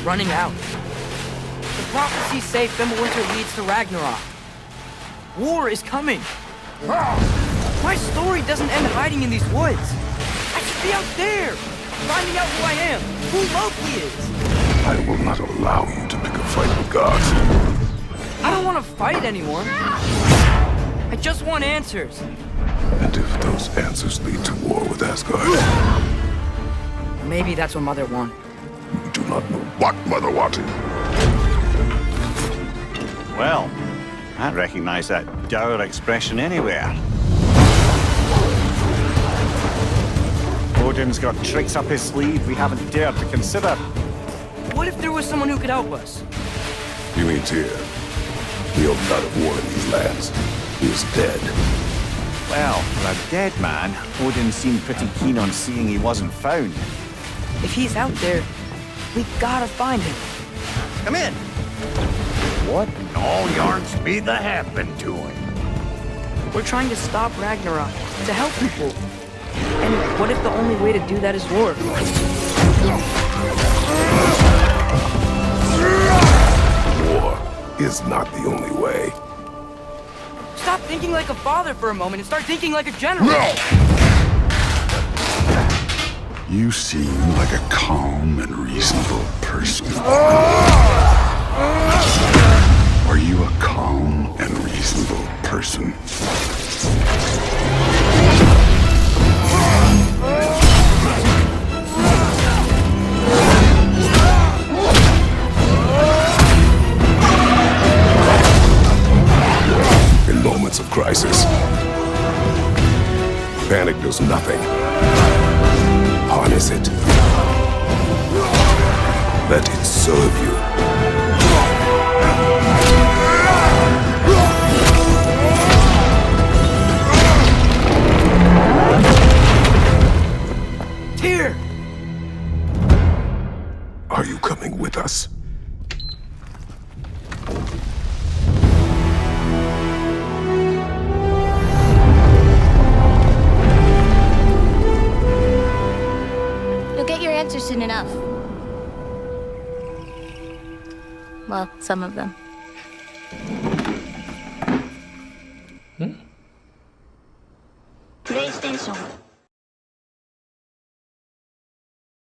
running out. The prophecies say Fimbulwinter leads to Ragnarok. War is coming. My story doesn't end hiding in these woods. I should be out there, finding out who I am, who Loki is. I will not allow you to pick a fight with gods. I don't want to fight anymore. I just want answers. And if those answers lead to war with Asgard, Maybe that's what Mother wanted. you do not know what Mother wanted. Well, I recognize that dour expression anywhere. Odin's got tricks up his sleeve we haven't dared to consider. What if there was someone who could help us? You mean Tyr? The old god of war in these lands. He is dead. Well, for a dead man, Odin seemed pretty keen on seeing he wasn't found. If he's out there, we gotta find him. Come in! What in all yarns be the happened to him? We're trying to stop Ragnarok, to help people. And what if the only way to do that is war? War is not the only way. Stop thinking like a father for a moment and start thinking like a general. No! You seem like a calm and reasonable person. Are you a calm and reasonable person? In moments of crisis, panic does nothing. Harness it. Let it serve you. Tyr! Are you coming with us? You'll get your answer soon enough. Well, some of them. PlayStation